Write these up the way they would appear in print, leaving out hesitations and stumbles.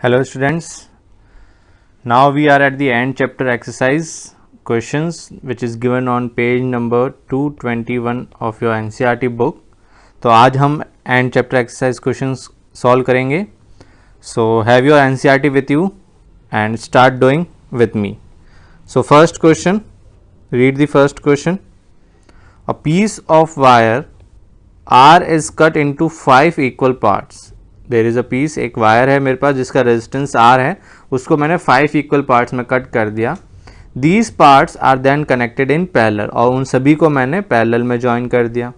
Hello students, now we are at the end chapter exercise questions which is given on page number 221 of your NCERT book. तो आज हम end chapter exercise questions solve करेंगे. So have your NCERT with you and start doing with me. So first question, read the first question. A piece of wire R is cut into 5 equal parts. There is a piece, एक wire है मेरे पास जिसका resistance R है, उसको मैंने 5 equal parts में cut कर दिया. These parts are then connected in parallel, और उन सभी को मैंने पैरेलल में ज्वाइन कर दिया.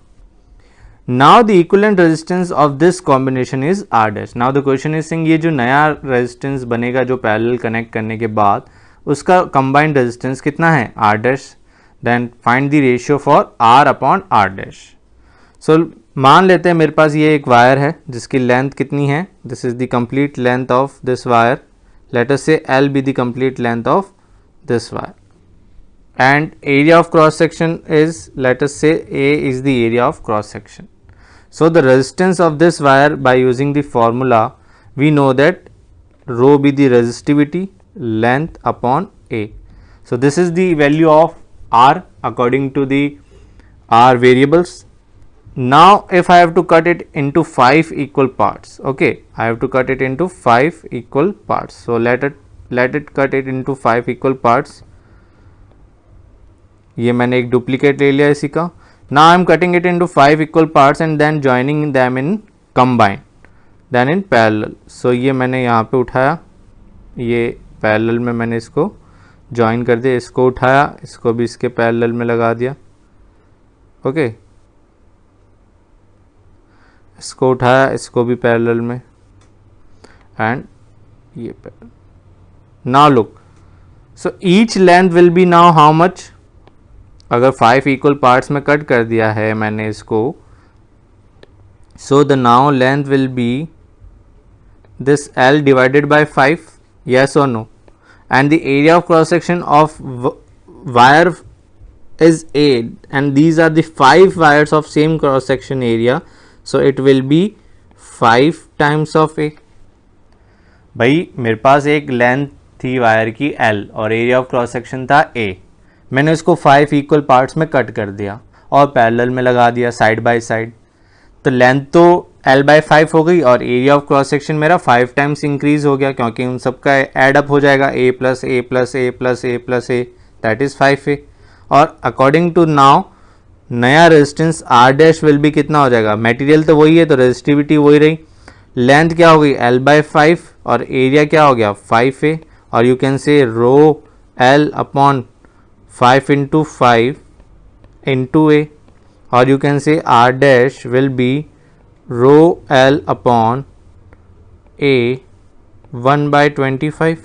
Now the equivalent resistance of this combination is R dash. Now the question is saying ये जो नया रेजिस्टेंस बनेगा जो पैरेलल कनेक्ट करने के बाद, उसका कंबाइंड रेजिस्टेंस कितना है, R dash. Then find the ratio for R upon R dash. So मान लेते हैं मेरे पास ये एक वायर है जिसकी लेंथ कितनी है, this is the complete length of this wire. Let us say L be the complete length of this wire, and area of cross section is, let us say A is the area of cross section. So the resistance of this wire by using the formula we know that rho be the resistivity length upon A. So this is the value of R according to the are variables. Now if I have to cut it into 5 equal parts, okay, I have to cut it into 5 equal parts. So let it cut it into 5 equal parts. ये मैंने एक duplicate ले लिया इसी का. Now I am cutting it into 5 equal parts and then joining them in combined, then in parallel. So ये मैंने यहाँ पे उठाया, ये parallel में मैंने इसको join कर दिया, इसको उठाया, इसको भी इसके parallel में लगा दिया, okay. इसको उठाया, इसको भी पैरेलल में, एंड ये parallel. Now look, so each length will be now how much. अगर 5 इक्वल पार्ट्स में कट कर दिया है मैंने इसको, so the now length will be this L divided by 5, yes or no, and the area of cross section of wire is A, and these are the 5 wires of same cross section area. So it will be 5 times of A. भाई मेरे पास एक length थी wire की L और area of cross section था A. मैंने उसको 5 equal parts में कट कर दिया और पैरेलल में लगा दिया साइड बाय साइड. तो लेंथ तो L बाय 5 हो गई और एरिया ऑफ क्रॉस सेक्शन मेरा 5 टाइम्स इंक्रीज हो गया, क्योंकि उन सबका एड अप हो जाएगा, A plus A plus A plus A plus A, that is 5A. और अकॉर्डिंग टू नाउ नया रेजिस्टेंस आर डैश विल भी कितना हो जाएगा, मटेरियल तो वही है तो रेजिस्टिविटी वही रही, लेंथ क्या हो गई L बाय 5 और एरिया क्या हो गया 5A, और you can say rho L upon 5 into 5 into A, और you can say R dash will be rho L upon A 1 by 25,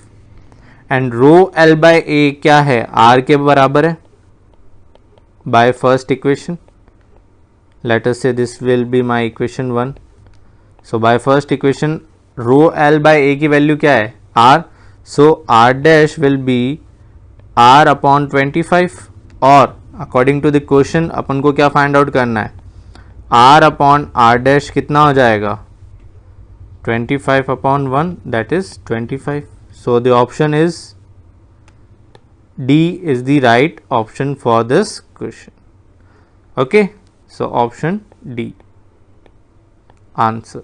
and rho L by A क्या है, R के बराबर है by first equation. Let us say this will be my equation 1. So by first equation rho L by A की value क्या है, R. So R dash will be R upon 25, और according to the question अपन को क्या find out करना है, R upon R dash कितना हो जाएगा, 25 upon 1, that is 25. So the option is D is the right option for this question. Okay, so option D answer.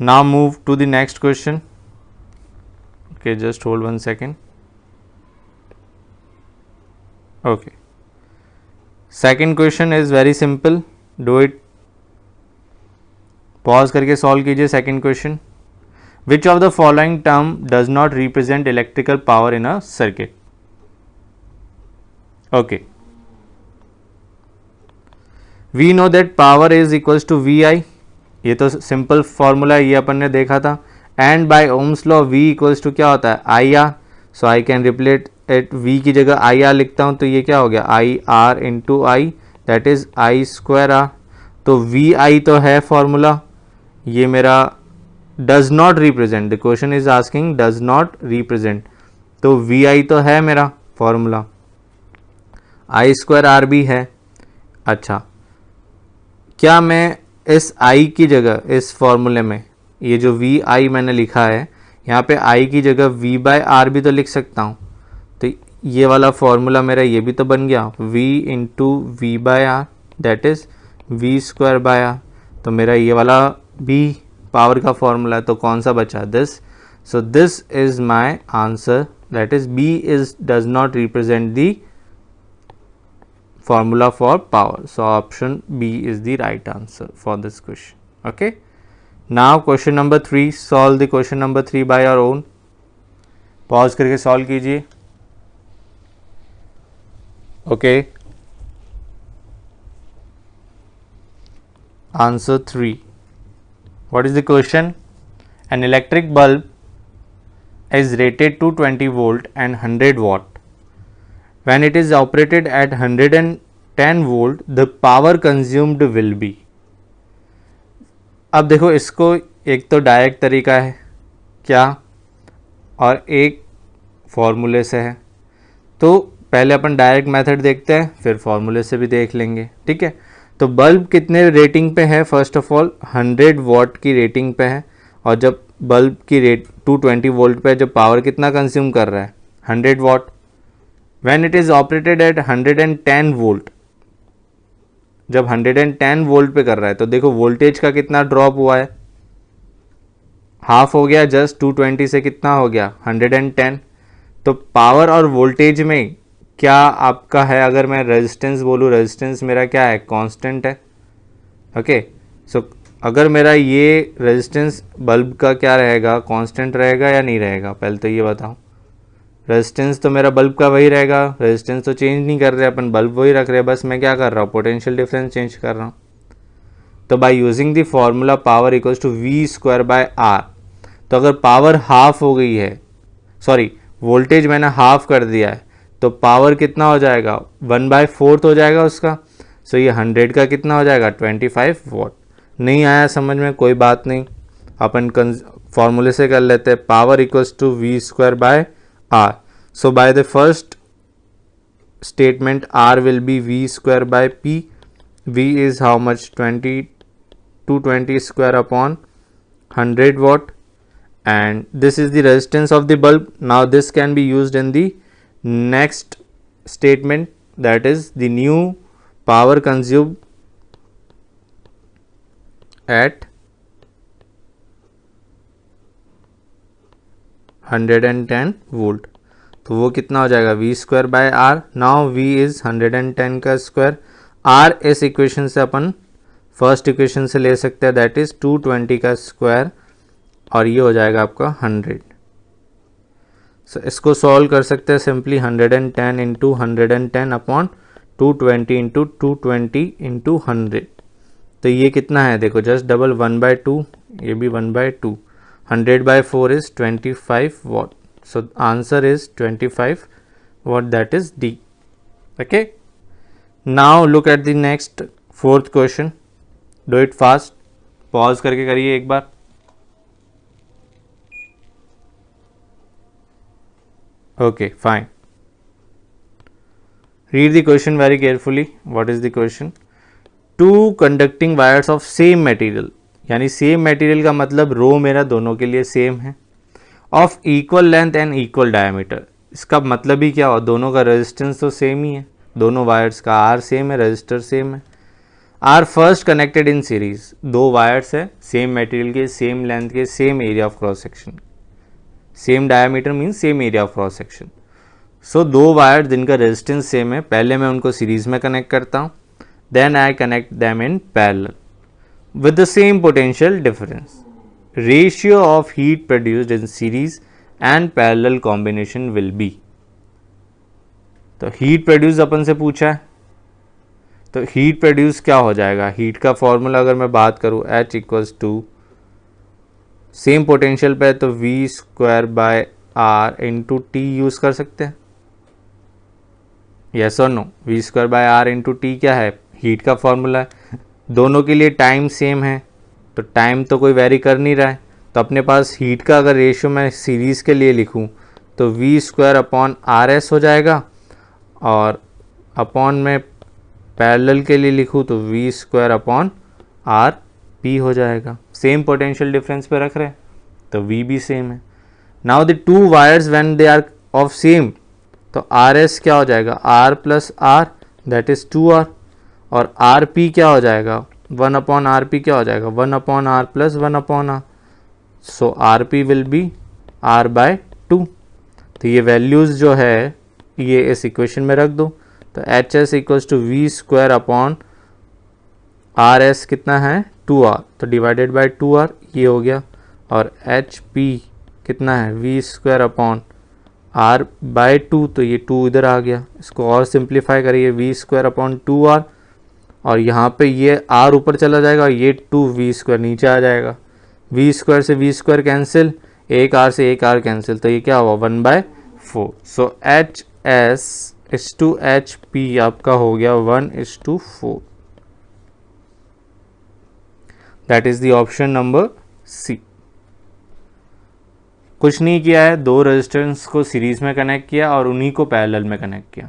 Now move to the next question. Okay, just hold 1 second. Okay, second question is very simple. Do it. Pause करके solve कीजिए second question. Which of the following term does not represent electrical power in a circuit? Okay. We know that power is equals to VI. ये तो simple formula ये अपन ने देखा था. And by Ohm's law V equals to क्या होता है, IR. So I can replace it, V की जगह IR लिखता हूँ, तो ये क्या हो गया IR into I, that is I square R. तो VI तो है फॉर्मूला, ये मेरा does not represent, the question is asking does not represent, तो VI तो है मेरा फॉर्मूला, I स्क्वायर R भी है. अच्छा, क्या मैं इस I की जगह इस फॉर्मूले में ये जो वी आई मैंने लिखा है यहाँ पे I की जगह V बाय आर भी तो लिख सकता हूँ। तो ये वाला फॉर्मूला मेरा ये भी तो बन गया V into V by R that is V square by R. तो मेरा ये वाला भी पावर का फॉर्मूला है, तो कौन सा बचा? This. So this is my answer, that is B is does not represent the formula for power. So option B is the right answer for this question. Okay. Now question number 3. Solve the question number 3 by your own. Pause करके solve कीजिए. Okay. Answer 3. What is the question? An electric bulb is rated to 20 volt and 100 watt. When it is operated at 110 volt, the power consumed will be. अब देखो इसको एक तो direct तरीका है क्या और एक फॉर्मूले से है, तो पहले अपन डायरेक्ट मेथड देखते हैं फिर फॉर्मूले से भी देख लेंगे, ठीक है। तो बल्ब कितने रेटिंग पे है? फर्स्ट ऑफ ऑल 100 वॉट की रेटिंग पे है, और जब बल्ब की रेट 220 वोल्ट पे जब पावर कितना कंज्यूम कर रहा है? 100 what. When it is operated at 110 volt, जब 110 वोल्ट पे कर रहा है तो देखो वोल्टेज का कितना ड्रॉप हुआ है? हाफ हो गया, जस्ट 220 से कितना हो गया? 110। तो पावर और वोल्टेज में क्या आपका है? अगर मैं रेजिस्टेंस बोलूँ, रेजिस्टेंस मेरा क्या है? कांस्टेंट है। ओके, सो अगर मेरा ये रेजिस्टेंस बल्ब का क्या रहेगा? कांस्टेंट रहेगा या नहीं रहेगा? पहले तो ये बताओ। रेजिस्टेंस तो मेरा बल्ब का वही रहेगा, रेजिस्टेंस तो चेंज नहीं कर रहे अपन, बल्ब वही रख रहे हैं, बस मैं क्या कर रहा हूँ? पोटेंशियल डिफरेंस चेंज कर रहा हूँ। तो by using the formula power equals to V square by R, तो अगर पावर हाफ हो गई है, सॉरी वोल्टेज मैंने हाफ कर दिया है, तो पावर कितना हो जाएगा? 1/4 हो जाएगा उसका। सो ये 100 का कितना हो जाएगा? 25 वॉट। नहीं आया समझ में? कोई बात नहीं, अपन फॉर्मूले से कर लेते हैं। Power equals to V square by R. So by the first statement R will be V square by P. V is how much? 220 square upon 100 watt, and this is the resistance of the bulb. Now this can be used in the next statement, that is the new power consumed at 110 volt, तो वो कितना हो जाएगा? V square by R. Now V is 110 का square, are इस equation से अपन first equation से ले सकते हैं, दैट इज 220 का स्क्वायर, और ये हो जाएगा आपका 100। सो इसको सॉल्व कर सकते हैं simply. 110 into 110 upon 220 into 220 into 100, तो ये कितना है? देखो जस्ट डबल 1/2, ये भी 1/2, 100/4 is 25 watt. So answer is 25 watt, that is D. Okay. Now look at the next fourth question. Do it fast. Pause करके करिए एक बार. Okay, fine. Read the question very carefully. What is the question? Two conducting wires of same material, यानी same material का मतलब रो मेरा दोनों के लिए सेम है, of equal length and equal diameter. इसका मतलब ही क्या हो? दोनों का रेजिस्टेंस तो सेम ही है, दोनों वायर्स का आर सेम है, रजिस्टर सेम है। Are first connected in series, दो वायर्स है सेम मटेरियल के, सेम लेंथ के, same area of cross section, same diameter means same area of cross section. सो दो वायर जिनका रेजिस्टेंस सेम है, पहले मैं उनको सीरीज में कनेक्ट करता हूँ, then I connect them in parallel with the same potential difference. Ratio of heat produced in series and parallel combination will be. तो heat produce अपन से पूछा है, तो heat produce क्या हो जाएगा? heat का फॉर्मूला अगर मैं बात करूँ H equals to same potential पे तो V square by R into T use कर सकते हैं। यस और no? V square by R into T क्या है? हीट का फॉर्मूला है। दोनों के लिए टाइम सेम है, तो टाइम तो कोई वेरी कर नहीं रहा है, तो अपने पास हीट का अगर रेशियो मैं सीरीज़ के लिए लिखूं तो V square upon R S हो जाएगा, और अपॉन में पैरेलल के लिए लिखूं तो V square upon R P हो जाएगा, सेम पोटेंशियल डिफरेंस पे रख रहे हैं तो V भी सेम है। Now the two wires when they are of same, तो RS क्या हो जाएगा, R plus R that is 2R, और RP क्या हो जाएगा, 1/RP क्या हो जाएगा, 1/R plus 1/R, so RP will be R/2। तो ये वैल्यूज़ जो है ये इस इक्वेशन में रख दो, तो HS equals to V square upon RS कितना है 2R, तो डिवाइडेड बाय 2R ये हो गया, और HP कितना है वी स्क्वायर अपॉन R/2, तो ये 2 इधर आ गया। इसको और सिंप्लीफाई करिए, वी स्क्वायर अपॉन 2R, और यहाँ पे ये R ऊपर चला जाएगा और ये 2V स्क्वायर नीचे आ जाएगा, V स्क्वायर से V स्क्वायर कैंसिल, एक R से एक R कैंसिल, तो ये क्या हुआ 1/4। सो HS इस टू HP आपका हो गया 1:4। That is the option number C। कुछ नहीं किया है, दो रेजिस्टेंस को सीरीज में कनेक्ट किया और उन्हीं को पैरेलल में कनेक्ट किया।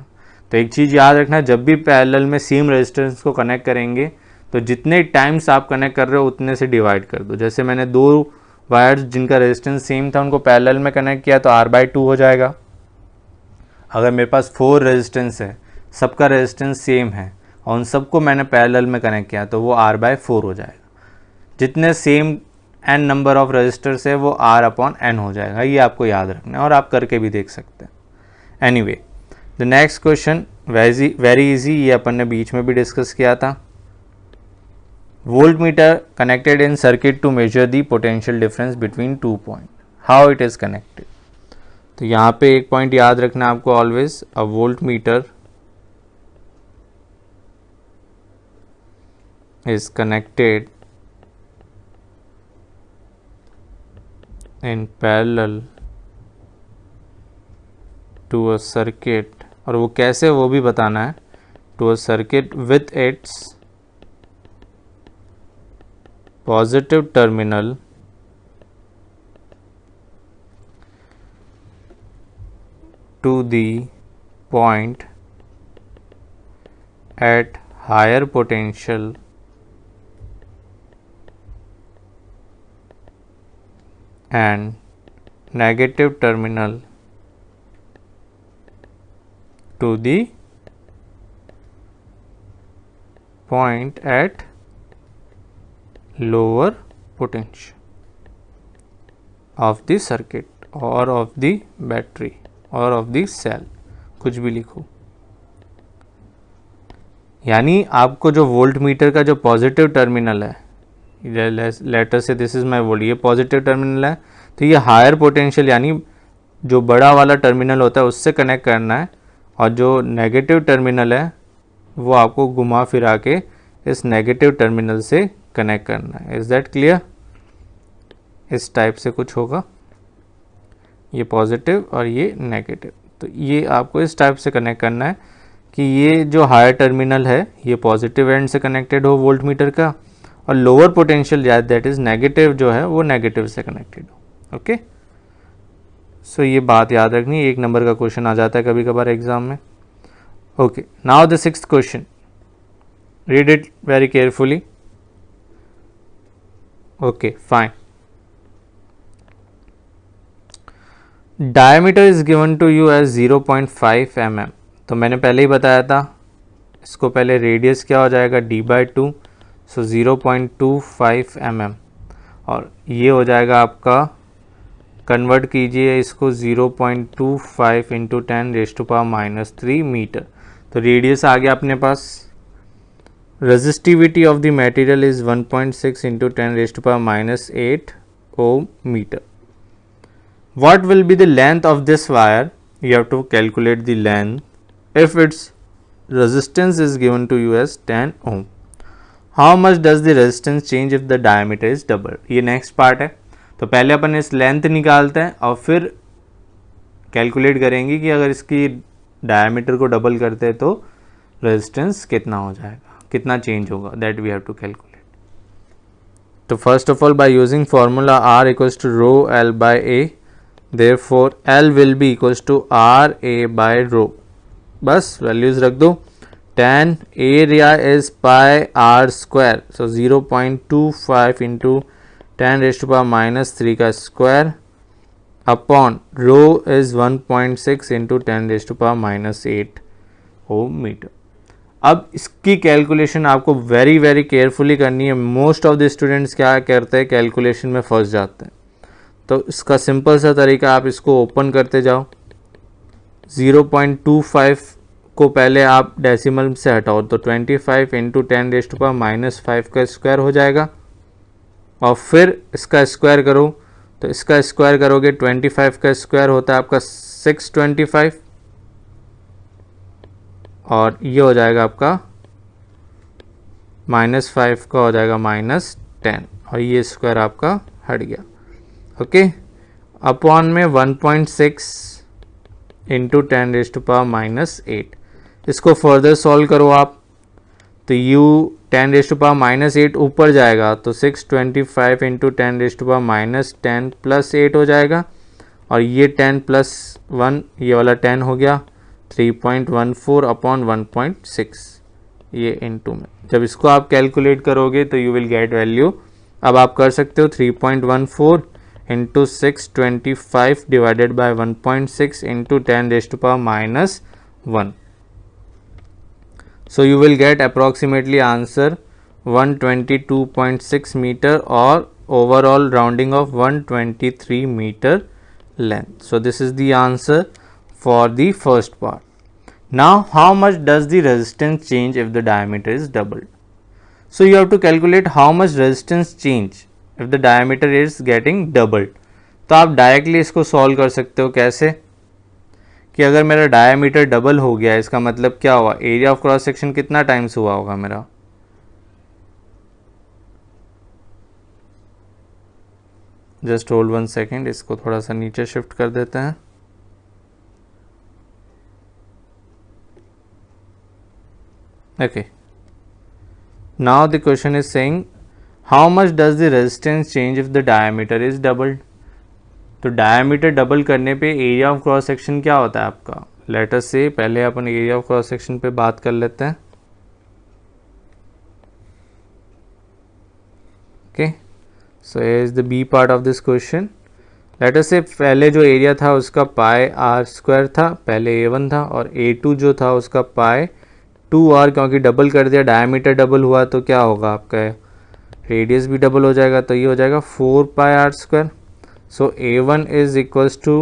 तो एक चीज़ याद रखना, जब भी पैरेलल में सेम रेजिस्टेंस को कनेक्ट करेंगे तो जितने टाइम्स आप कनेक्ट कर रहे हो उतने से डिवाइड कर दो। जैसे मैंने दो वायर्स जिनका रेजिस्टेंस सेम था उनको पैरेलल में कनेक्ट किया तो R/2 हो जाएगा। अगर मेरे पास 4 रेजिस्टेंस है, सबका रेजिस्टेंस सेम है और उन सबको मैंने पैरेलल में कनेक्ट किया तो वो R/4 हो जाएगा। जितने same n number of resistors है वो R/n हो जाएगा। ये आपको याद रखना है और आप करके भी देख सकते हैं। Anyway, the next question very easy, ये अपन ने बीच में भी डिस्कस किया था। Volt meter connected in circuit to measure the potential difference between 2 point, how it is connected. तो यहाँ पे एक पॉइंट याद रखना आपको always, a volt meter is connected in parallel to a circuit, और वो कैसे वो भी बताना है, to a circuit with its positive terminal to the point at higher potential and negative terminal to the point at lower potential of the circuit or of the battery or of the cell, कुछ भी लिखो। यानी आपको जो volt meter का जो positive terminal है, letter से दिस इज माई वोल्ट, ये पॉजिटिव टर्मिनल है, तो ये हायर पोटेंशियल यानी जो बड़ा वाला टर्मिनल होता है उससे कनेक्ट करना है, और जो नेगेटिव टर्मिनल है वो आपको घुमा फिरा के इस नेगेटिव टर्मिनल से कनेक्ट करना है। Is that clear? इस टाइप से कुछ होगा, ये पॉजिटिव और ये नेगेटिव, तो ये आपको इस टाइप से कनेक्ट करना है कि ये जो हायर टर्मिनल है ये पॉजिटिव एंड से कनेक्टेड हो वोल्ट मीटर का, और lower potential that is negative जो है वो नेगेटिव से कनेक्टेड हो। ओके, सो ये बात याद रखनी, एक नंबर का क्वेश्चन आ जाता है कभी कभार एग्जाम में। Okay, now the 6th question, read it very carefully. Okay fine, diameter is given to you as 0.5 mm, तो मैंने पहले ही बताया था, इसको पहले रेडियस क्या हो जाएगा d/2, सो 0.25 mm, और ये हो जाएगा आपका, कन्वर्ट कीजिए इसको 0.25 इंटू 10⁻³ मीटर, तो रेडियस आ गया अपने पास। Resistivity of the material is 1.6 into 10⁻8 ohm metre. What will be the length of this wire? You have to calculate the length if its resistance is given to you as 10 ohm. How much does the resistance change if the diameter is double? ये next part है, तो पहले अपन इस length निकालते हैं और फिर calculate करेंगे कि अगर इसकी डायमीटर को डबल करते हैं तो रेजिस्टेंस कितना हो जाएगा, कितना चेंज होगा, that we have to calculate. तो first of all by using formula R equals to rho L by A, therefore L will be equals to RA by rho, बस वैल्यूज रख दो। tan area is pi r square, so 0.25 into 10 raised to power minus 3 का square upon rho is 1.6 into 10 raise to power minus 8 ohm metre. अब इसकी calculation आपको very very carefully करनी है। Most of the students क्या करते हैं, calculation में फंस जाते हैं। तो इसका सिंपल सा तरीका, आप इसको ओपन करते जाओ, 0.25 को पहले आप डेसिमल से हटाओ तो 25 into 10 raise to power minus 5 का स्क्वायर हो जाएगा, और फिर इसका स्क्वायर करो तो इसका स्क्वायर करोगे 25 का स्क्वायर होता है आपका 625, और ये हो जाएगा आपका -5 का हो जाएगा -10, और ये स्क्वायर आपका हट गया। ओके, अपॉन में 1.6 into 10 raise to power minus 8। इसको फर्दर सॉल्व करो आप, तो u 10 raise to power minus 8 ऊपर जाएगा तो 625 into 10 raise to power minus 10 plus 8 हो जाएगा, और ये 10 प्लस 1 ये वाला 10 हो गया 3.14 अपॉन 1.6, ये इंटू में जब इसको आप कैलकुलेट करोगे तो यू विल गेट वैल्यू। अब आप कर सकते हो 3.14 into 625 divided by 1.6 into 10 raise to power minus 1। So you will get approximately answer 122.6 meter or overall rounding of 123 meter length. So this is the answer for the first part. Now how much does the resistance change if the diameter is doubled? So you have to calculate how much resistance change if the diameter is getting doubled. तो आप directly इसको solve कर सकते हो। कैसे कि अगर मेरा डायमीटर डबल हो गया, इसका मतलब क्या हुआ, एरिया ऑफ क्रॉस सेक्शन कितना टाइम्स हुआ होगा मेरा, जस्ट होल्ड 1 सेकेंड, इसको थोड़ा सा नीचे शिफ्ट कर देते हैं। Okay, now the question is saying how much does the resistance change if the diameter is doubled. तो डायमीटर डबल करने पे एरिया ऑफ क्रॉस सेक्शन क्या होता है आपका, लेट अस से पहले अपन एरिया ऑफ क्रॉस सेक्शन पे बात कर लेते हैं। Okay, so is the B part of this question. Let us से पहले जो एरिया था उसका पाई आर स्क्वायर था, पहले A1 था, और A2 जो था उसका पाई 2r, क्योंकि डबल कर दिया, डायमीटर डबल हुआ तो क्या होगा आपका रेडियस भी डबल हो जाएगा, तो ये हो जाएगा 4 pi R square. So A1 is equals to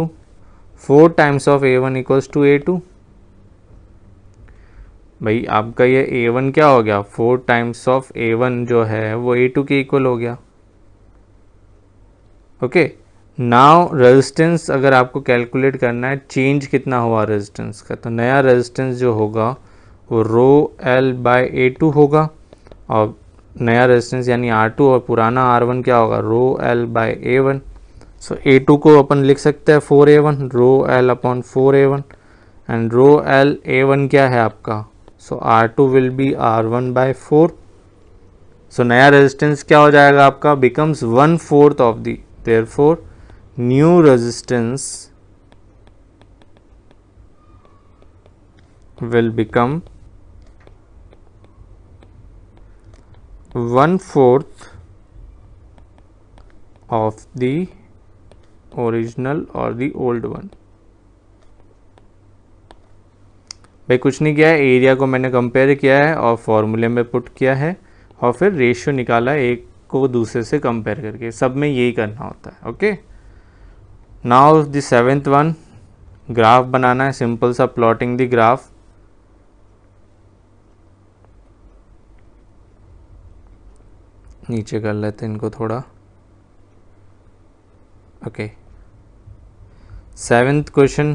4 times of A1 equals to A2। भाई आपका ये A1 क्या हो गया, 4 times of A1 जो है वो A2 के इक्वल हो गया। ओके, नाउ रेजिस्टेंस अगर आपको कैलकुलेट करना है चेंज कितना हुआ रेजिस्टेंस का, तो नया रेजिस्टेंस जो होगा वो रो L बाय A2 होगा, और नया रेजिस्टेंस यानी R2, और पुराना R1 क्या होगा, रो L बाय A1। सो A2 को अपन लिख सकते हैं 4A1 rho L upon 4A1, and rho L A1 क्या है आपका, so R2 will be R1 by 4। So नया रेजिस्टेंस क्या हो जाएगा आपका, becomes 1/4 of the, therefore new resistance will become 1/4 of the original और दी ओल्ड वन। भाई कुछ नहीं किया है, एरिया को मैंने कंपेयर किया है और फॉर्मूले में पुट किया है, और फिर रेशियो निकाला एक को दूसरे से कंपेयर करके, सब में यही करना होता है। Okay, now the 7th one, graph बनाना है, सिंपल सा प्लॉटिंग द ग्राफ। नीचे कर लेते हैं इनको थोड़ा। Okay, 7th question,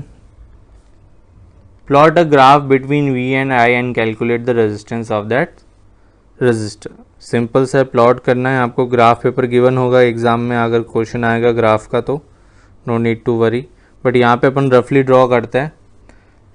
plot a graph between V and I and calculate the resistance of that resistor। Simple सा प्लॉट करना है आपको, ग्राफ पेपर गिवन होगा एग्जाम में, अगर क्वेश्चन आएगा ग्राफ का तो no need to worry, but यहाँ पे अपन रफली ड्रॉ करते हैं।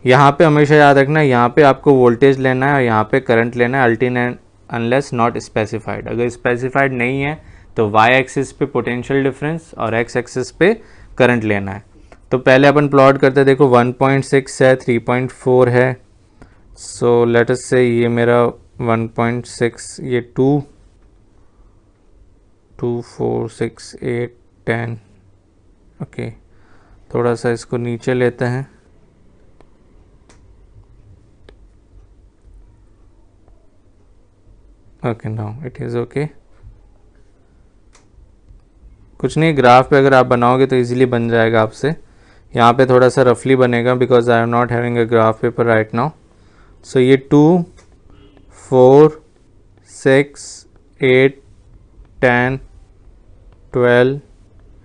यहाँ पे हमेशा याद रखना है, यहाँ पे आपको वोल्टेज लेना है और यहाँ पे करंट लेना है, अल्टरनेट अनलेस नॉट स्पेसिफाइड। अगर स्पेसिफाइड नहीं है तो y एक्सिस पे पोटेंशियल डिफरेंस और x एक्सिस पे करंट लेना है। तो पहले अपन प्लॉट करते हैं, देखो 1.6 है, 3.4 है, सो लेट अस से ये मेरा 1.6, ये 2, 2, 4, 6, 8, 10. ओके, थोड़ा सा इसको नीचे लेते हैं. Okay, now it is okay. कुछ नहीं, ग्राफ पे अगर आप बनाओगे तो इजीली बन जाएगा आपसे. यहाँ पे थोड़ा सा रफली बनेगा because I am not having a graph paper right now. So ये 2, 4, 6, 8, 10, 12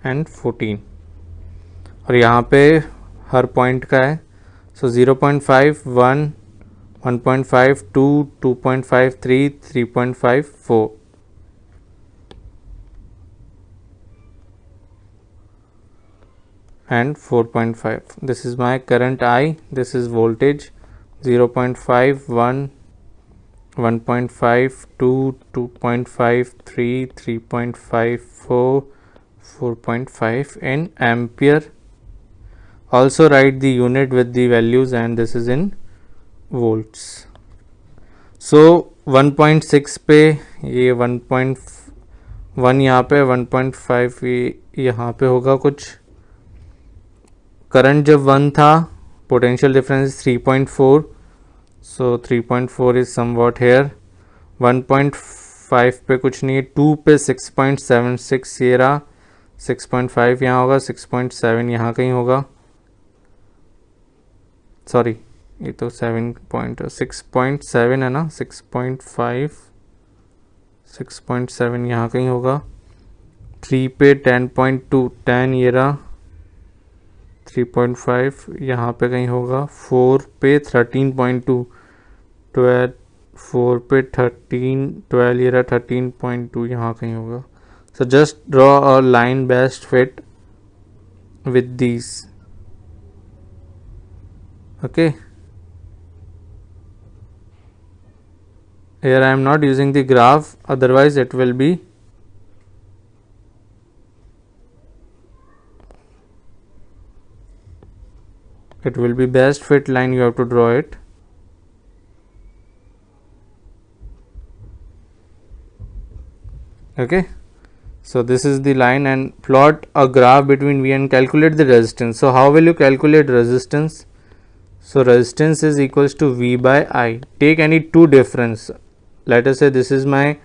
एंड 14 और यहाँ पे हर पॉइंट का है. सो 0.5, 1, 1.5, 2, 2.5, 3, 3.5, 4. and 4.5. This is my current I, this is voltage. 0.5, 1, 1.5, 2, 2.5, 3, 3.5, 4, 4.5 in ampere. Also write the unit with the values and this is in volts. So 1.6 पे ये 1.1 यहाँ पे, 1.5 ये यहाँ पे होगा कुछ. करंट जब 1 था, potential difference 3.4, so 3.4 is somewhat here. 1.5 पे कुछ नहीं है. 2 पे 6.76 ये रहा. 6.5 यहाँ होगा, 6.7 यहाँ कहीं होगा. सॉरी, ये तो 6.7 है ना. 6.5, 6.7 यहाँ कहीं होगा. 3 पे 10.2, 10 ये रहा. 3.5 यहाँ पे कहीं होगा. 4 पे 13.2, 12, 4 पे 13, 12 ये रहा. 13.2 यहाँ कहीं होगा. So just draw a line best fit with these. Okay, here I am not using the graph, otherwise it will be best fit line. You have to draw it. Okay, so this is the line and plot a graph between V and calculate the resistance. So how will you calculate resistance? So resistance is equals to V by I. Take any two difference. Let us say this is my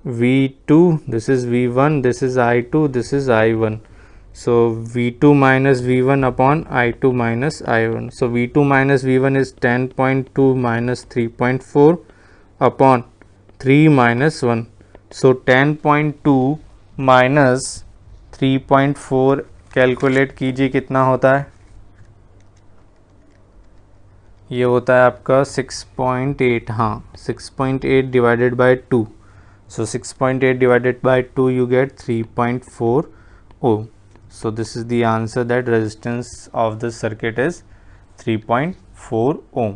V2, this is V1, this is I2, this is I1. So V2 minus V1 upon I2 minus I1. So V2 minus V1 is 10.2 minus 3.4 upon 3 minus 1. So 10.2 minus 3.4 calculate कीजिए कितना होता है. ये होता है आपका 6.8. हाँ, 6.8 divided by 2. So 6.8 divided by 2 you get 3.4 ohm. So this is the answer, that resistance of the circuit is 3.4 ohm.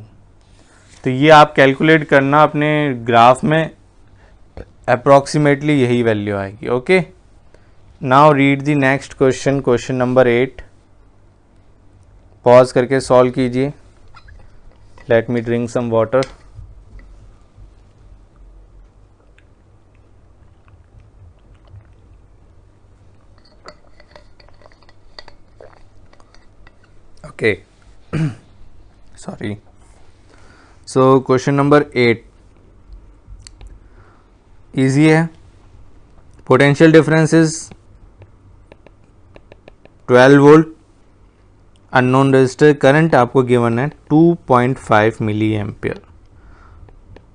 तो ये आप कैलकुलेट करना अपने ग्राफ में, अप्रॉक्सीमेटली यही वैल्यू आएगी. Okay, now read the next question, question number 8. Pause करके solve कीजिए. Let me drink some water. Okay, sorry. So question number 8 easy है. Potential difference is 12 volt. Unknown resistor. Current आपको given है 2.5 milli ampere.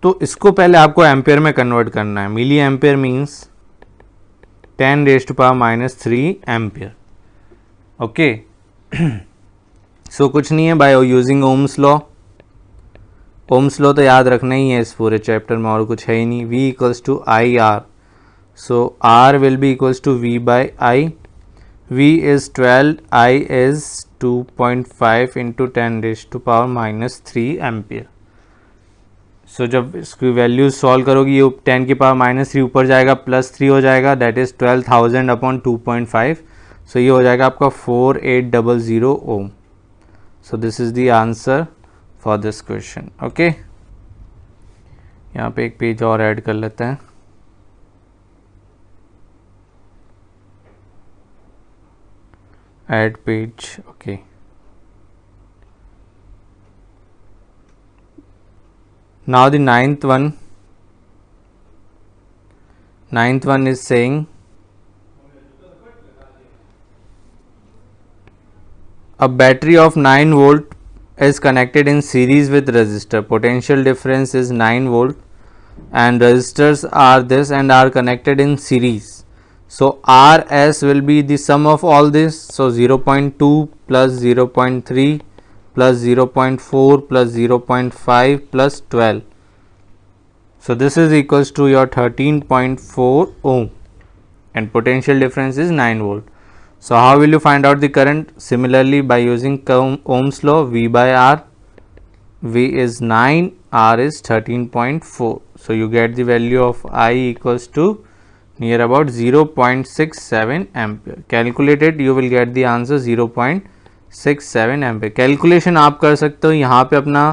तो इसको पहले आपको ampere में कन्वर्ट करना है. Milli ampere means 10⁻³ ampere. Okay, so कुछ नहीं है, by using Ohm's law. Ohm's law तो याद रखना ही है इस पूरे चैप्टर में, और कुछ है ही नहीं. V equals to I R. So R will be equals to V by I. V is 12, I is 2.5 into 10⁻³ ampere. So जब इसकी वैल्यूज सॉल्व करोगी, ये 10⁻³ ऊपर जाएगा, +3 हो जाएगा, दैट इज 12,000 अपॉन 2.5. सो ये हो जाएगा आपका 4800 ओम. So this is the answer for this question. Okay, यहाँ पे एक पेज और ऐड कर लेते हैं. Add page. Okay, now the ninth one is saying a battery of 9 volt is connected in series with resistor. Potential difference is 9 volt and resistors are this and are connected in series. So RS will be the sum of all this. So 0.2 plus 0.3 plus 0.4 plus 0.5 plus 12. So this is equals to your 13.4 ohm and potential difference is 9 volt. So how will you find out the current? Similarly, by using Ohm's law, V by R, V is 9, R is 13.4. So you get the value of I equals to near about 0.67 ampere. Calculated, you will get the answer 0.67 ampere. Calculation आप कर सकते हो. यहाँ पे अपना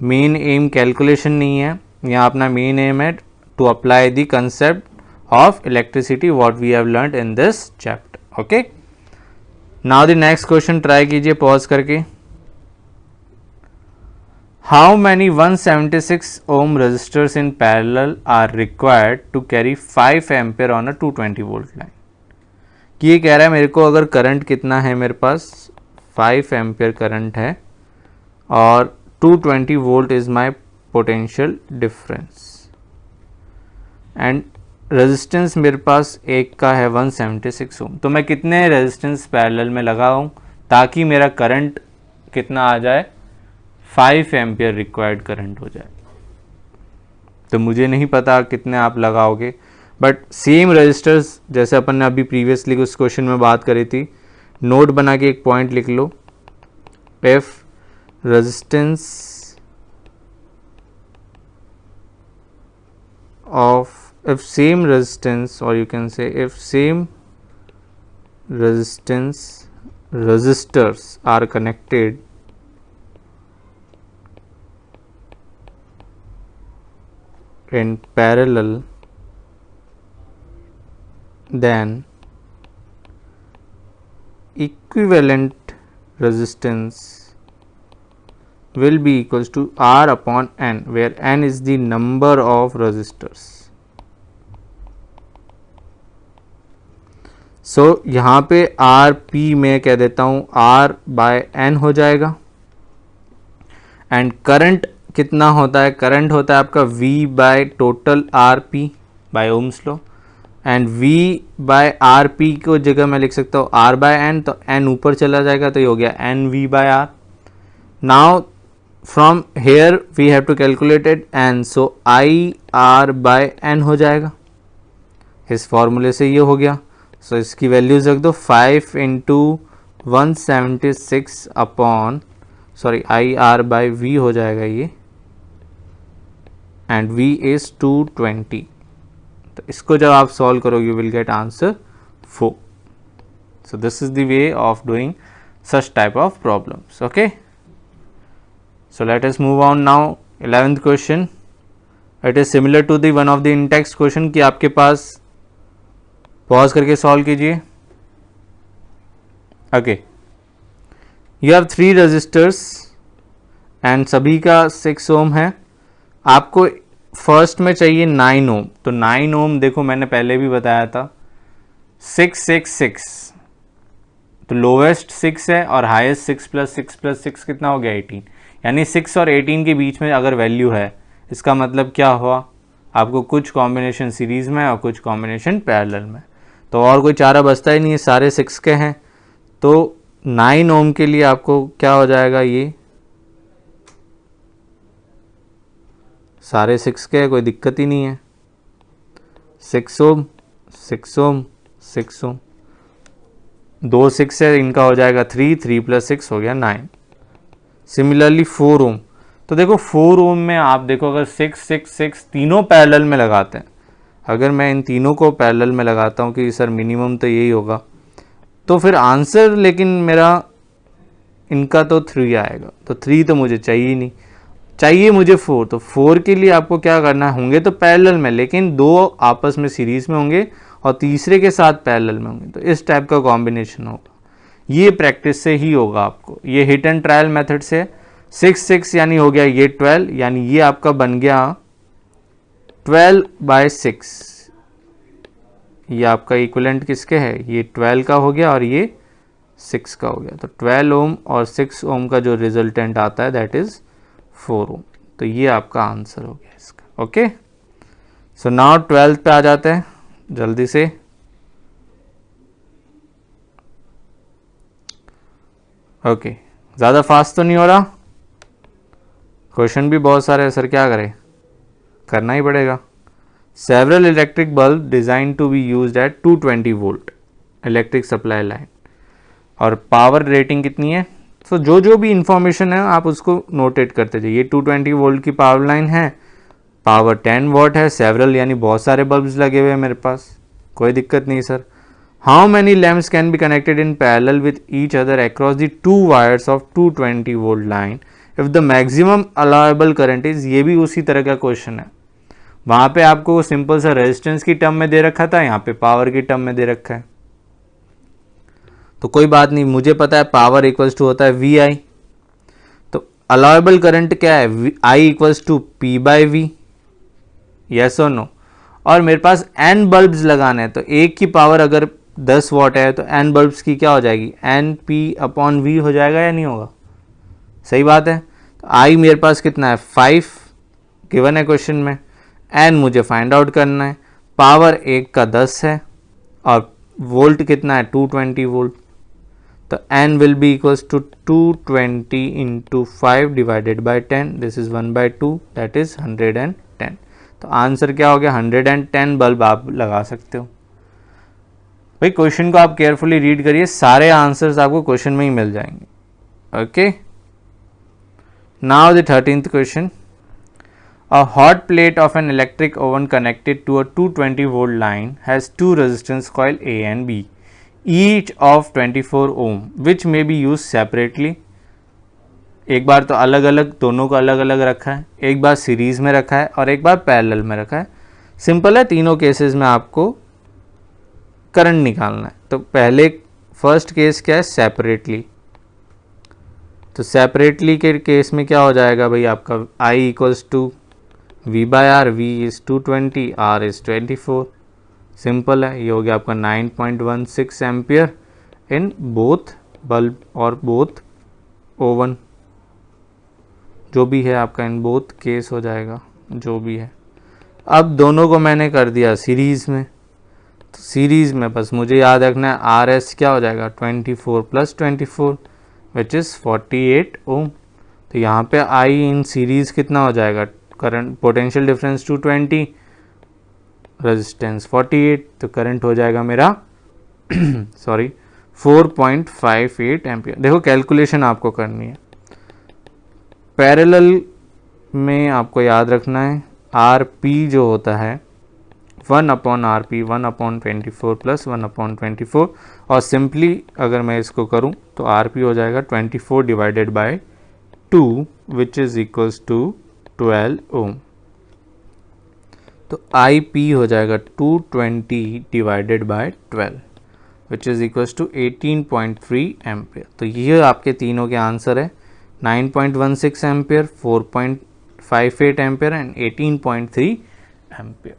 main aim calculation नहीं है. यहाँ अपना main aim है to apply the concept of electricity what we have learned in this chapter. Okay. Now the next question try कीजिए pause करके. How many 176 ohm resistors in parallel are required to carry 5 ampere on a 220 volt line? कि ये कह रहा है मेरे को अगर करंट कितना है, मेरे पास 5 एम्पियर करंट है और 220 volt is my potential difference and resistance मेरे पास एक का है 176 ओम. तो मैं कितने रेजिस्टेंस पैरेलल में लगाऊं ताकि मेरा करंट कितना आ जाए, 5 एम्पियर रिक्वायर्ड करंट हो जाए. तो मुझे नहीं पता कितने आप लगाओगे, बट सेम रेजिस्टर्स जैसे अपन ने अभी प्रीवियसली उस क्वेश्चन में बात करी थी, नोट बना के एक पॉइंट लिख लो. If resistance of if same resistance, or you can say if same resistors are connected in parallel, then equivalent resistance will be equals to R upon N, where N is the number of resistors. सो यहाँ पे R P में कह देता हूँ are bye N हो जाएगा. And current कितना होता है, करंट होता है आपका V by total R P by Ohm's law. And V by R P को जगह मैं लिख सकता हूँ R बाय एन, तो N ऊपर चला जाएगा तो ये हो गया NV by R. Now from here we have to calculate it and so IR by N हो जाएगा. इस फॉर्मूले से ये हो गया. सो इसकी वैल्यूज रख दो 5 into 176 upon IR by V हो जाएगा ये, एंड V इज 220. तो इसको जब आप सॉल्व करोगे you will get answer 4. So this is the way of doing such type of problems. Okay, so let us move on now. 11th question, it is similar to the one of the in text question कि आपके पास pause करके solve कीजिए. Okay, you have 3 resistors and सभी का 6 ओम है. आपको first में चाहिए 9 ओम. तो 9 ओम देखो मैंने पहले भी बताया था 666. तो लोवेस्ट 6 है और हाईएस्ट 6 प्लस 6 प्लस 6 कितना हो गया 18. यानी 6 और 18 के बीच में अगर वैल्यू है, इसका मतलब क्या हुआ, आपको कुछ कॉम्बिनेशन सीरीज में और कुछ कॉम्बिनेशन पैरेलल में. तो और कोई चारा बचता ही नहीं है, सारे 6 के हैं. तो 9 ओम के लिए आपको क्या हो जाएगा, ये सारे 6 के हैं, कोई दिक्कत ही नहीं है. 6 ओम 6 ओम 6 ओम, 2 6 है, इनका हो जाएगा 3 प्लस 6 हो गया 9. सिमिलरली 4 ओम. तो देखो 4 ओम में आप देखो अगर 6 6 6 तीनों पैरेलल में लगाते हैं, अगर मैं इन तीनों को पैरेलल में लगाता हूँ कि सर मिनिमम तो यही होगा, तो फिर आंसर लेकिन मेरा इनका तो 3 आएगा, तो 3 तो मुझे चाहिए नहीं, चाहिए मुझे 4। तो 4 के लिए आपको क्या करना है, होंगे तो पैरेलल में, लेकिन 2 आपस में सीरीज में होंगे और तीसरे के साथ पैरेलल में होंगे, तो इस टाइप का कॉम्बिनेशन होगा। ये प्रैक्टिस से ही होगा आपको, ये हिट एंड ट्रायल मेथड से। 6 6 यानी हो गया ये 12, यानी ये आपका बन गया 12/6। ये आपका इक्विवेलेंट किसके है, ये 12 का हो गया और ये 6 का हो गया। तो 12 ओम और 6 ओम का जो रिजल्टेंट आता है दैट इज 4 ओम। तो ये आपका आंसर हो गया इसका। ओके, सो नाउ 12 पे आ जाते हैं जल्दी से। ओके, ज़्यादा फास्ट तो नहीं हो रहा, क्वेश्चन भी बहुत सारे हैं सर, क्या करें, करना ही पड़ेगा। Several electric bulb design to be used at 220 volt electric supply line, और पावर रेटिंग कितनी है। तो जो भी इंफॉर्मेशन है आप उसको नोटेट करते जाइए। 220 वोल्ट की पावर लाइन है, पावर 10 वॉट है, सेवरल यानी बहुत सारे बल्ब्स लगे हुए हैं मेरे पास, कोई दिक्कत नहीं sir. How many lamps can be connected in parallel with each other across the 2 wires of 220 volt line if the maximum allowable current is. ये भी उसी तरह का क्वेश्चन है, वहां पे आपको सिंपल सा रेजिस्टेंस की टर्म में दे रखा था, यहाँ पे पावर की टर्म में दे रखा है। तो कोई बात नहीं, मुझे पता है पावर इक्वल्स टू होता है वी आई, तो अलाउएबल करंट क्या है, I equals to P by V, yes और नो। और मेरे पास एन बल्ब्स लगाने हैं, तो एक की पावर अगर 10 वॉट है तो एन बल्ब्स की क्या हो जाएगी, एन पी अपॉन वी हो जाएगा या नहीं होगा, सही बात है। तो आई मेरे पास कितना है 5 गिवन है क्वेश्चन में, एन मुझे फाइंड आउट करना है, पावर एक का 10 है और वोल्ट कितना है 220 वोल्ट, तो n will be equals to 220 into 5 divided by 10, this is 1/2, that is 110। तो आंसर क्या हो गया 110 बल्ब आप लगा सकते हो। भाई क्वेश्चन को आप केयरफुली रीड करिए, सारे आंसर्स आपको क्वेश्चन में ही मिल जाएंगे। Okay, now the 13th question. A hot plate of an electric oven connected to a 220 volt line has two resistance coil A and B, each of 24 ohm, which may be used separately। एक बार तो अलग अलग, दोनों को अलग अलग रखा है, एक बार सीरीज में रखा है और एक बार पैरेलल में रखा है। सिंपल है, तीनों केसेस में आपको करंट निकालना है। तो पहले फर्स्ट केस क्या है, सेपरेटली। तो सेपरेटली के केस में क्या हो जाएगा भाई, आपका I equals to V by R, V is 220, R is 24। Simple है, ये हो गया आपका 9.16 एम्पियर इन बोथ बल्ब और बोथ ओवन, जो भी है आपका इन बोथ केस हो जाएगा जो भी है। अब दोनों को मैंने कर दिया सीरीज में, तो सीरीज में बस मुझे याद रखना है आर एस क्या हो जाएगा 24 + 24 विच इज़ 48 ओम। तो यहाँ पे आई इन सीरीज कितना हो जाएगा, करंट पोटेंशियल डिफरेंस 220, रेजिस्टेंस 48, तो करंट हो जाएगा मेरा सॉरी 4.58 एम्पियर। देखो कैलकुलेशन आपको करनी है, पैरेलल में आपको याद रखना है आर पी जो होता है 1/RP 1/24 + 1/24, और सिंपली अगर मैं इसको करूं तो RP हो जाएगा 24 divided by 2 which is equals to 12 ohm. तो IP हो जाएगा 220 divided by 12 which is equals to 18.3 ampere. तो ये आपके तीनों के आंसर है, 9.16 ampere, 4.58 ampere and 18.3 ampere.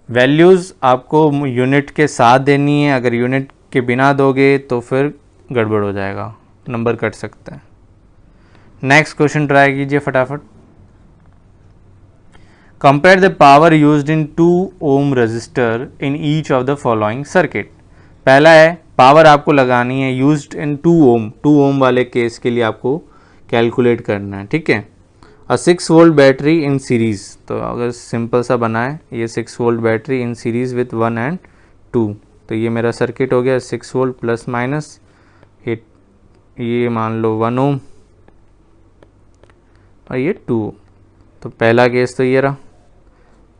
Values आपको यूनिट के साथ देनी है, अगर यूनिट के बिना दोगे तो फिर गड़बड़ हो जाएगा, नंबर कट सकता है। नेक्स्ट क्वेश्चन ट्राई कीजिए फटाफट। Compare the power used in 2 ohm resistor in each of the following circuit. पहला है पावर आपको लगानी है यूज्ड इन 2 ओम, 2 ओम वाले केस के लिए आपको कैलकुलेट करना है, ठीक है। 6 वोल्ट बैटरी इन सीरीज, तो अगर सिंपल सा बना है ये 6 volt battery in series with 1 and 2, तो ये मेरा सर्किट हो गया 6 वोल्ट प्लस माइनस ये मान लो 1 ओम और ये 2 ओम। तो पहला केस तो ये रहा।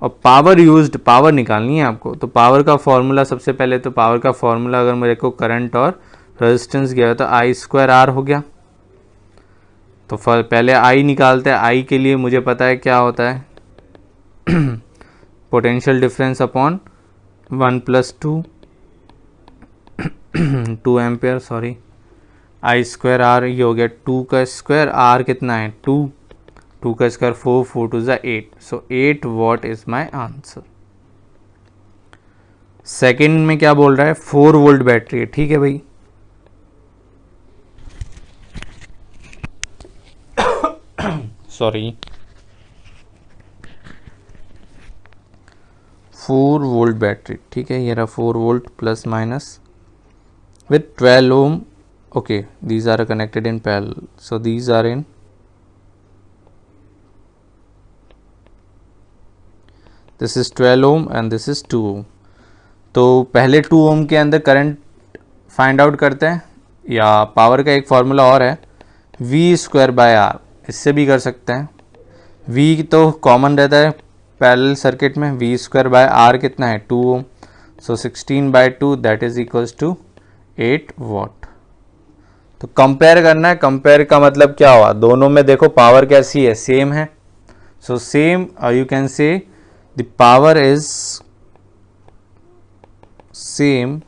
और पावर यूज्ड, पावर निकालनी है आपको, तो पावर का फॉर्मूला सबसे पहले, तो पावर का फॉर्मूला अगर मेरे को करंट और रेजिस्टेंस गया तो I² R हो गया, तो पहले आई निकालते हैं। आई के लिए मुझे पता है क्या होता है, potential difference upon 1 + 2 ampere, sorry, I square R, ये हो गया 2 का स्क्वायर, आर कितना है 2, 2 का square 4, 4 2 = 8, so 8 what is my answer. Second में क्या बोल रहा है, 4 वोल्ट बैटरी है, ठीक है भाई। सॉरी, 4 वोल्ट बैटरी, ठीक है, ये रहा 4 volt plus minus with 12 ohm. Okay, these are connected in parallel, so these are in, this is 12 ohm and this is 2 ohm. तो पहले 2 ohm के अंदर करंट फाइंड आउट करते हैं, या पावर का एक फॉर्मूला और है V²/R, इससे भी कर सकते हैं। V तो कॉमन रहता है पैरेलल सर्किट में, V²/R कितना है 2 ohm, so 16/2 that is equals to 8 watt. तो कंपेयर करना है, कंपेयर का मतलब क्या हुआ, दोनों में देखो पावर कैसी है, सेम है, सो सेम, यू कैन से the power is same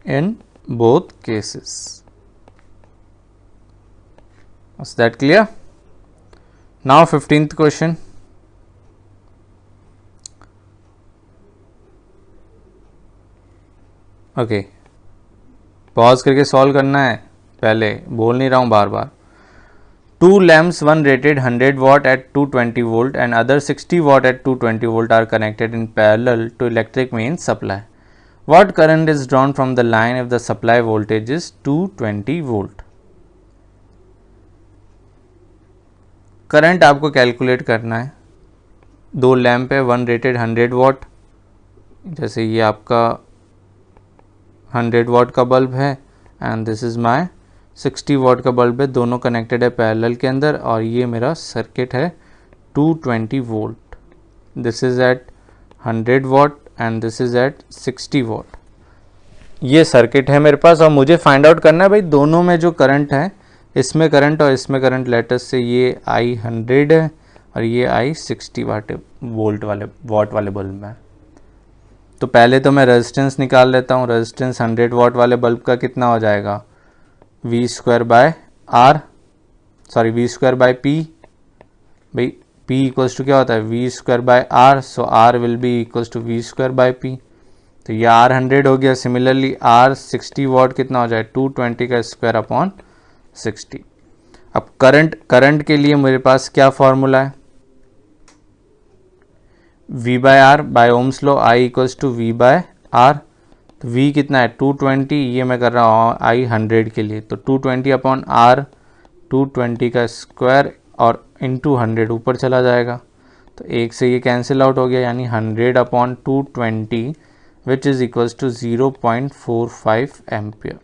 in both cases. Is that clear? Now 15th question, okay, pause करके सॉल्व करना है, पहले बोल नहीं रहा हूँ बार बार। 2 lamps, one rated 100 watt at 220 volt and other 60 watt at 220 volt are connected in parallel to electric main supply. What current is drawn from the line if the supply voltage is 220 volt? Current आपको calculate करना है, 2 lamp है, 1 rated 100 वाट, जैसे ये आपका 100 वाट का bulb है and this is my 60 वाट का बल्ब है, दोनों कनेक्टेड है पैरेलल के अंदर, और ये मेरा सर्किट है 220 volt, this is at 100 watt and this is at 60 watt. ये सर्किट है मेरे पास और मुझे फाइंड आउट करना है भाई दोनों में जो करंट है, इसमें करंट और इसमें करंट, लेटेस्ट से ये आई 100 है और ये आई 60 वोट वाले बल्ब में। तो पहले तो मैं रेजिस्टेंस निकाल लेता हूँ, रेजिस्टेंस 100 वाट वाले बल्ब का कितना हो जाएगा, V²/R, सॉरी V²/P, भाई P इक्वल्स टू क्या होता है V²/R, so R will be equals to V²/P, तो ये R 100 हो गया। सिमिलरली R 60 वाट कितना हो जाए 220 का स्क्वायर अपॉन 60। अब करंट के लिए मेरे पास क्या फॉर्मूला है, V/R by Ohm's law, I equals to V/R, तो V कितना है 220, ये मैं कर रहा हूँ I 100 के लिए, तो 220 अपॉन R, 220 का स्क्वायर और इंटू 100 ऊपर चला जाएगा, तो एक से ये कैंसिल आउट हो गया, यानी 100 upon 220 which is equals to 0.45 ampere.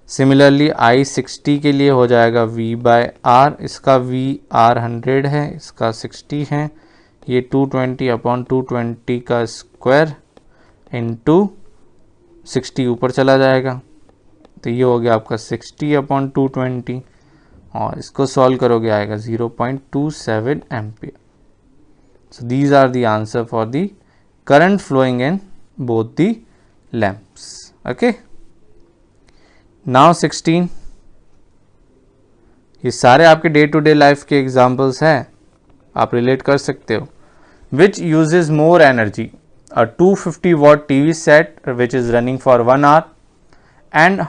Similarly I 60 के लिए हो जाएगा V/R, इसका VR 100 है, इसका 60 है, ये 220 अपॉन 220 का स्क्वायर इंटू 60 ऊपर चला जाएगा, तो ये हो गया आपका 60 अपॉन 220, और इसको सॉल्व करोगे आएगा 0.27 ampere. So these are the answer for the current flowing in both the lamps. Okay, now 16, ये सारे आपके डे टू डे लाइफ के एग्जाम्पल्स हैं, आप रिलेट कर सकते हो। Which uses more energy, a 250 watt TV set which is running for 1 hour and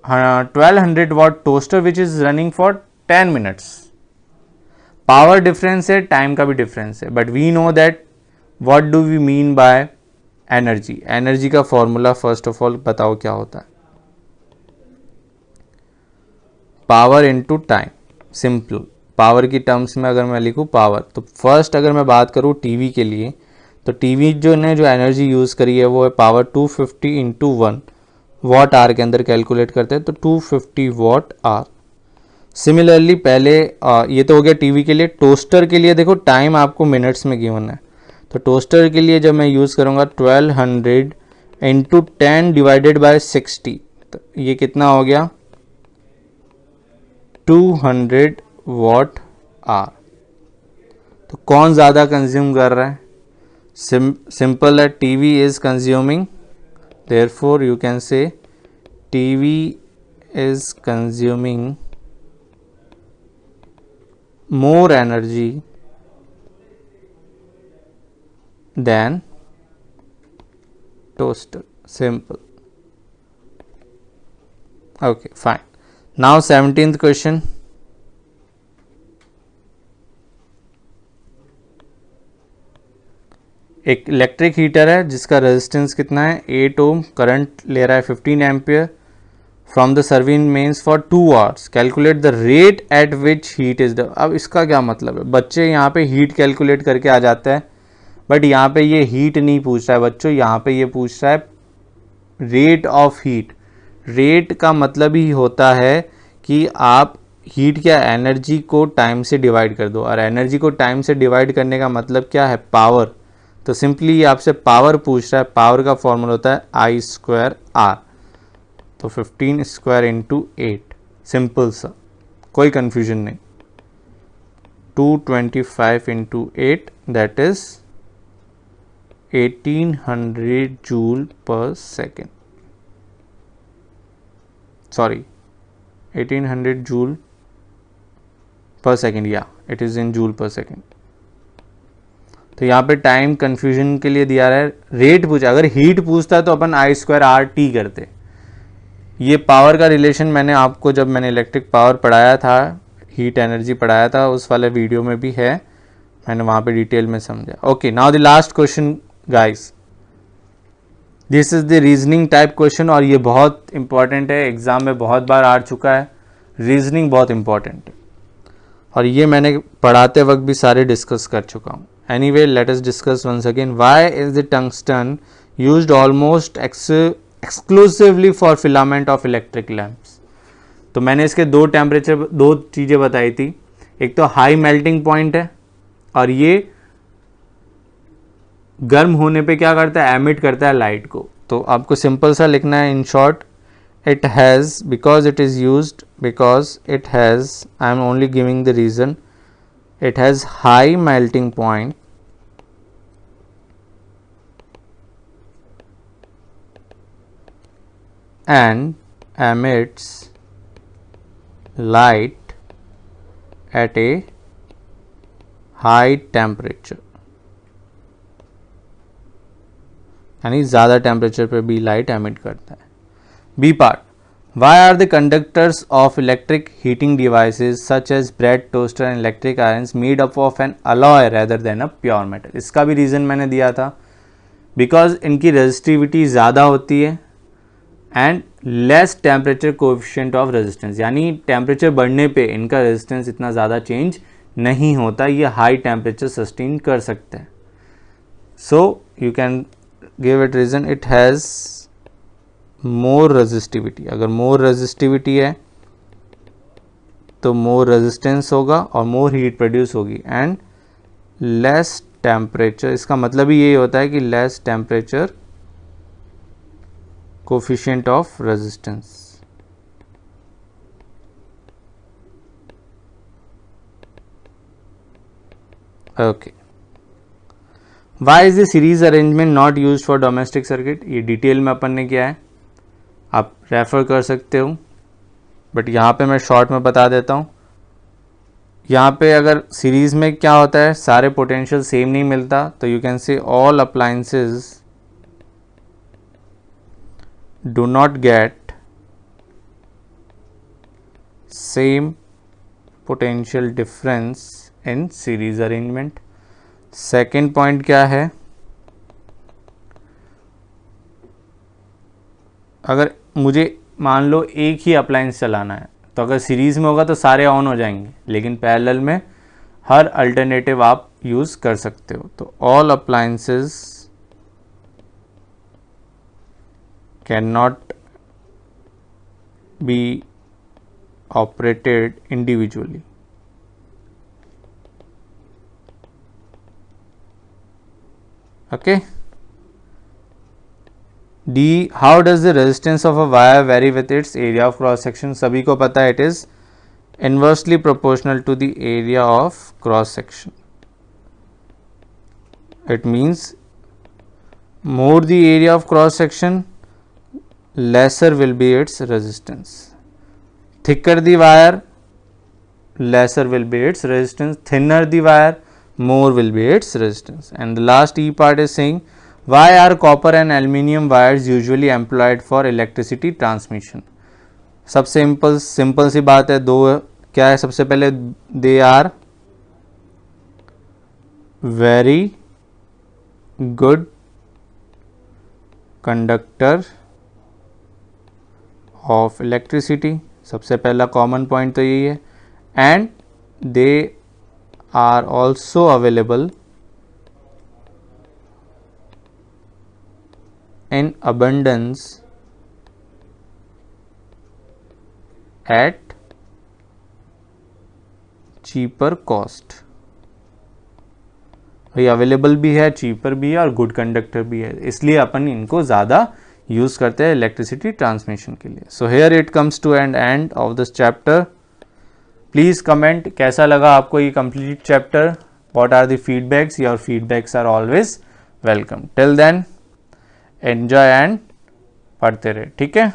1200 watt toaster which is running for 10 minutes. Power difference है, टाइम का भी डिफरेंस है, but we know that what do we mean by energy. Energy का formula first of all बताओ क्या होता है, power into time. Simple power की टर्म्स में अगर मैं लिखूँ पावर, तो फर्स्ट अगर मैं बात करूँ टीवी के लिए, तो टीवी जो एनर्जी यूज़ करी है वो है पावर 250 इंटू 1 वाट आर के अंदर कैलकुलेट करते हैं, तो 250 वाट आर। सिमिलरली पहले ये तो हो गया टीवी के लिए। टोस्टर के लिए देखो टाइम आपको मिनट्स में गिवन है, तो टोस्टर के लिए जब मैं यूज़ करूँगा 1200 इंटू 10 डिवाइडेड बाय 60, तो ये कितना हो गया 200 watt आवर। तो कौन ज़्यादा कंज्यूम कर रहा है? सिंपल है, TV is consuming, therefore you can से TV is consuming more energy than toaster. Simple. Okay, fine. Now 17th question. एक इलेक्ट्रिक हीटर है जिसका रेजिस्टेंस कितना है 8 ओम, करंट ले रहा है 15 ampere from the serving mains for 2 hours, calculate the rate at which heat is the. अब इसका क्या मतलब है? बच्चे यहाँ पे हीट कैलकुलेट करके आ जाता है, बट यहाँ पे ये हीट नहीं पूछ रहा है बच्चों, यहाँ पे ये पूछ रहा है रेट ऑफ हीट। रेट का मतलब ही होता है कि आप हीट क्या एनर्जी को टाइम से डिवाइड कर दो, और एनर्जी को टाइम से डिवाइड करने का मतलब क्या है? पावर। तो सिंपली ये आपसे पावर पूछ रहा है, पावर का फॉर्मूला होता है आई स्क्वायर आर। तो 15 स्क्वायर इंटू 8, सिंपल सा, कोई कंफ्यूजन नहीं। 225 into 8 that is 1800 joule per second, sorry 1800 joule per second, या it is in joule per second. तो यहाँ पे टाइम कंफ्यूजन के लिए दिया रहा है, रेट पूछा। अगर हीट पूछता तो अपन आई स्क्वायर आर टी करते। ये पावर का रिलेशन मैंने आपको जब मैंने इलेक्ट्रिक पावर पढ़ाया था, हीट एनर्जी पढ़ाया था, उस वाले वीडियो में भी है, मैंने वहाँ पे डिटेल में समझा। Okay, now the last question guys, this is the reasoning type question, और ये बहुत इंपॉर्टेंट है, एग्जाम में बहुत बार आ चुका है। रीजनिंग बहुत इंपॉर्टेंट है, और ये मैंने पढ़ाते वक्त भी सारे डिस्कस कर चुका हूँ। Anyway, let us discuss once again, why is the tungsten used almost exclusively for filament of electric lamps. तो मैंने इसके दो टेम्परेचर, दो चीज़ें बताई थी, एक तो हाई मेल्टिंग पॉइंट है, और ये गर्म होने पे क्या करता है? एमिट करता है लाइट को। तो आपको सिंपल सा लिखना है, in short, it has, because it is used, because it has, I am only giving the reason, it has high melting point and emits light at a high temperature, यानी ज़्यादा temperature पे भी light emit करता है। B part, why are the conductors of electric heating devices such as bread, toaster and electric irons made up of an alloy rather than a pure metal? इसका भी reason मैंने दिया था, because इनकी resistivity ज़्यादा होती है and less temperature coefficient of resistance, यानी टेम्परेचर बढ़ने पे इनका रेजिस्टेंस इतना ज़्यादा चेंज नहीं होता, ये हाई टेम्परेचर सस्टेन कर सकते हैं। So you can give it reason, it has more resistivity. अगर मोर रेजिस्टिविटी है तो मोर रेजिस्टेंस होगा और मोर हीट प्रोड्यूस होगी, एंड लेस टेम्परेचर, इसका मतलब ही यही होता है कि less temperature coefficient of resistance. Okay, why is the series arrangement not use for domestic circuit? ये डिटेल में अपन ने किया है, आप रेफ़र कर सकते हो, बट यहाँ पे मैं शॉर्ट में बता देता हूँ। यहाँ पे अगर सीरीज़ में क्या होता है, सारे पोटेंशियल सेम नहीं मिलता, तो यू कैन से all appliances do not get same potential difference in series arrangement. Second point क्या है, अगर मुझे मान लो एक ही अप्लायंस चलाना है, तो अगर सीरीज़ में होगा तो सारे ऑन हो जाएंगे, लेकिन पैरेलल में हर अल्टरनेटिव आप यूज़ कर सकते हो। तो all appliances can not be operated individually. Okay, D, how does the resistance of a wire very with its area of cross section? सभी को पता है, it is inversely proportional to the area of cross section. It means more the area of cross section, lesser will be its resistance. Thicker the wire, lesser will be its resistance. Thinner the wire, more will be its resistance. And the last E part is saying, why are copper and aluminium wires usually employed for electricity transmission? सब simple सी बात है. दो क्या है, सबसे पहले they are very good conductor of electricity. सबसे पहला कॉमन पॉइंट तो यही है. And they are also available in abundance at cheaper cost. भाई अवेलेबल भी है, चीपर भी है और गुड कंडक्टर भी है, इसलिए अपन इनको ज़्यादा यूज़ करते हैं इलेक्ट्रिसिटी ट्रांसमिशन के लिए. So here it comes to end of this chapter. Please comment कैसा लगा आपको ये complete chapter. What are the feedbacks. Your feedbacks are always welcome. Till then enjoy and पढ़ते रहे. ठीक है.